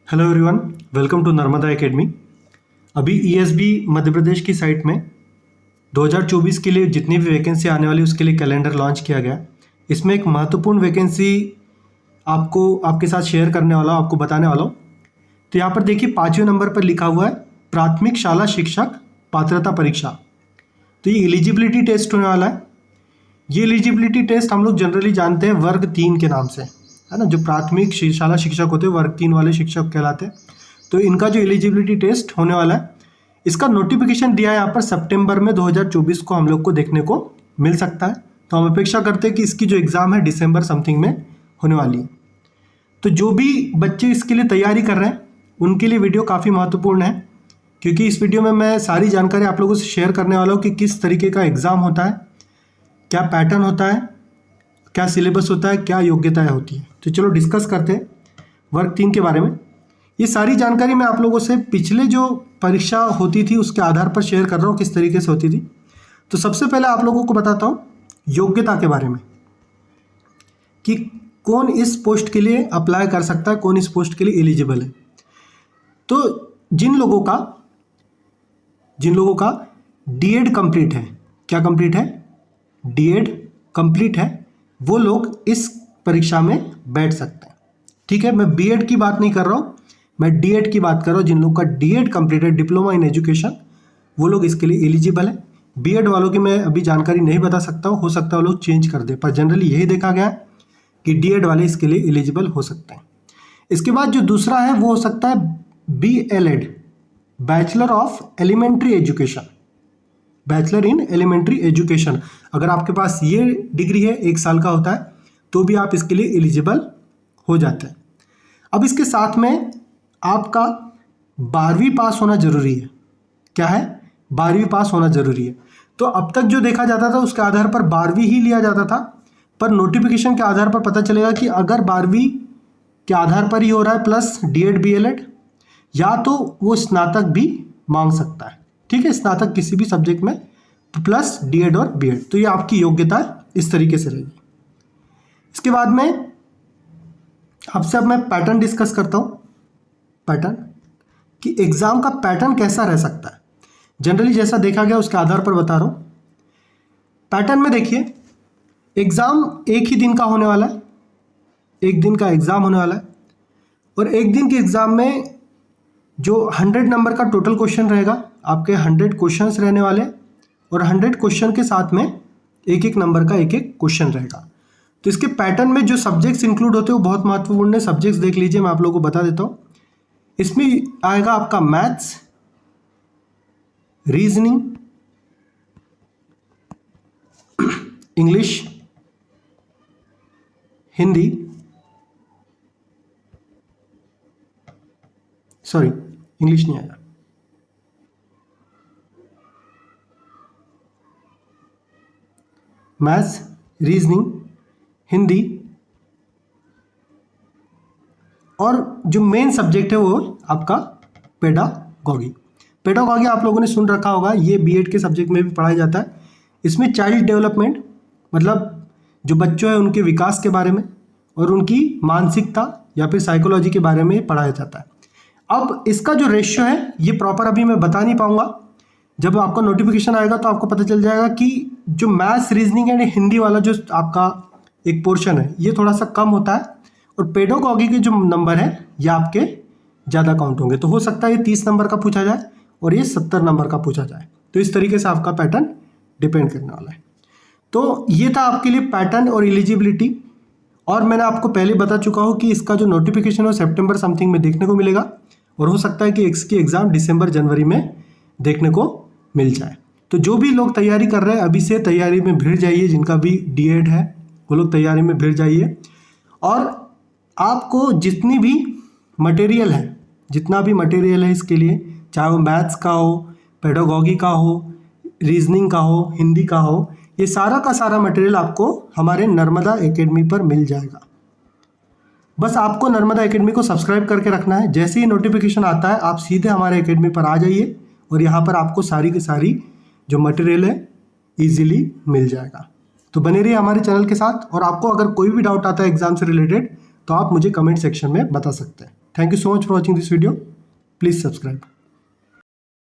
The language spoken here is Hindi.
Hello everyone, welcome to Narmada academy. अभी ईएसबी मध्य प्रदेश की साइट में 2024 के लिए जितनी भी वैकेंसी आने वाली उसके लिए कैलेंडर लॉन्च किया गया। इसमें एक महत्वपूर्ण वैकेंसी आपको आपके साथ शेयर करने वाला हूँ, आपको बताने वाला हूँ। तो यहाँ पर देखिए 5वें नंबर पर लिखा हुआ है प्राथमिक शाला शिक्षक पात्रता परीक्षा। तो ये एलिजिबिलिटी टेस्ट होने वाला है। ये एलिजिबिलिटी टेस्ट हम लोग जनरली जानते हैं वर्ग 3 के नाम से, है ना। जो प्राथमिक शाला शिक्षक होते हैं वर्ग 3 वाले शिक्षक कहलाते हैं। तो इनका जो एलिजिबिलिटी टेस्ट होने वाला है, इसका नोटिफिकेशन दिया है यहाँ पर सितंबर में 2024 को हम लोग को देखने को मिल सकता है। तो हम अपेक्षा करते हैं कि इसकी जो एग्ज़ाम है दिसंबर समथिंग में होने वाली है। तो जो भी बच्चे इसके लिए तैयारी कर रहे हैं उनके लिए वीडियो काफ़ी महत्वपूर्ण है, क्योंकि इस वीडियो में मैं सारी जानकारी आप लोगों से शेयर करने वाला हूँ कि किस तरीके का एग्ज़ाम होता है, क्या पैटर्न होता है, क्या सिलेबस होता है, क्या योग्यताएं होती है। तो चलो डिस्कस करते हैं वर्ग 3 के बारे में। ये सारी जानकारी मैं आप लोगों से पिछले जो परीक्षा होती थी उसके आधार पर शेयर कर रहा हूँ किस तरीके से होती थी। तो सबसे पहले आप लोगों को बताता हूँ योग्यता के बारे में कि कौन इस पोस्ट के लिए अप्लाई कर सकता है, कौन इस पोस्ट के लिए एलिजिबल है। तो जिन लोगों का डीएड कंप्लीट है, क्या कंप्लीट है, डीएड कंप्लीट है, वो लोग इस परीक्षा में बैठ सकते हैं। ठीक है, मैं बीएड की बात नहीं कर रहा हूँ, मैं डीएड की बात कर रहा हूँ। जिन लोगों का डीएड कंप्लीट है, डिप्लोमा इन एजुकेशन, वो लोग इसके लिए एलिजिबल है। बीएड वालों की मैं अभी जानकारी नहीं बता सकता हूँ, हो सकता है वो लोग चेंज कर दे, पर जनरली यही देखा गया है कि डीएड वाले इसके लिए एलिजिबल हो सकते हैं। इसके बाद जो दूसरा है वो हो सकता है BElEd, bachelor of elementary education, bachelor in elementary education. अगर आपके पास ये डिग्री है, 1 साल का होता है, तो भी आप इसके लिए एलिजिबल हो जाते हैं। अब इसके साथ में आपका 12वीं पास होना जरूरी है। क्या है, 12वीं पास होना जरूरी है। तो अब तक जो देखा जाता था उसके आधार पर 12वीं ही लिया जाता था, पर नोटिफिकेशन के आधार पर पता चलेगा कि अगर 12वीं के आधार पर ही हो रहा है प्लस डीएड बीएलएड, या तो वो स्नातक भी मांग सकता है। ठीक है, स्नातक किसी भी सब्जेक्ट में प्लस डीएड और बीएड। तो ये आपकी योग्यता इस तरीके से रहेगी। इसके बाद में आपसे अब मैं पैटर्न डिस्कस करता हूँ। पैटर्न कि एग्जाम का पैटर्न कैसा रह सकता है, जनरली जैसा देखा गया उसके आधार पर बता रहा हूँ। पैटर्न में देखिए, एग्जाम एक ही दिन का होने वाला है, एक दिन का एग्जाम होने वाला है। और एक दिन के एग्जाम में जो 100 नंबर का टोटल क्वेश्चन रहेगा, आपके 100 क्वेश्चंस रहने वाले, और 100 क्वेश्चन के साथ में एक एक नंबर का एक एक क्वेश्चन रहेगा। तो इसके पैटर्न में जो सब्जेक्ट्स इंक्लूड होते हैं वो बहुत महत्वपूर्ण है। सब्जेक्ट्स देख लीजिए, मैं आप लोगों को बता देता हूँ। इसमें आएगा आपका maths, reasoning, English, Hindi, sorry English नहीं आया, मैथ्स, रीजनिंग, हिंदी, और जो मेन सब्जेक्ट है वो आपका पेडागॉगी। पेडागॉगी आप लोगों ने सुन रखा होगा, ये बीएड के सब्जेक्ट में भी पढ़ाया जाता है। इसमें चाइल्ड डेवलपमेंट, मतलब जो बच्चों है उनके विकास के बारे में और उनकी मानसिकता या फिर साइकोलॉजी के बारे में पढ़ाया जाता है। अब इसका जो रेशियो है ये प्रॉपर अभी मैं बता नहीं पाऊंगा, जब आपका नोटिफिकेशन आएगा तो आपको पता चल जाएगा कि जो मैथ्स, रीजनिंग एंड हिंदी वाला जो आपका एक पोर्शन है ये थोड़ा सा कम होता है, और पेडागॉगी के जो नंबर है ये आपके ज़्यादा काउंट होंगे। तो हो सकता है ये 30 नंबर का पूछा जाए और ये 70 नंबर का पूछा जाए। तो इस तरीके से आपका पैटर्न डिपेंड करने वाला है। तो ये था आपके लिए पैटर्न और एलिजिबिलिटी। और मैंने आपको पहले बता चुका हूँ कि इसका जो नोटिफिकेशन है सितंबर समथिंग में देखने को मिलेगा, और हो सकता है कि इसकी एग्ज़ाम दिसंबर जनवरी में देखने को मिल जाए। तो जो भी लोग तैयारी कर रहे हैं अभी से तैयारी में भिड़ जाइए, जिनका भी डीएड है वो लोग तैयारी में भिड़ जाइए। और आपको जितनी भी मटेरियल है, जितना भी मटेरियल है इसके लिए, चाहे वो मैथ्स का हो, पेडागॉगी का हो, रीजनिंग का हो, हिंदी का हो, ये सारा का सारा मटेरियल आपको हमारे नर्मदा एकेडमी पर मिल जाएगा। बस आपको नर्मदा एकेडमी को सब्सक्राइब करके रखना है। जैसे ही नोटिफिकेशन आता है आप सीधे हमारे एकेडमी पर आ जाइए, और यहाँ पर आपको सारी की सारी जो मटेरियल है ईजिली मिल जाएगा। तो बने रहिए हमारे चैनल के साथ, और आपको अगर कोई भी डाउट आता है एग्जाम से रिलेटेड तो आप मुझे कमेंट सेक्शन में बता सकते हैं। Thank you so much for watching this video. Please subscribe.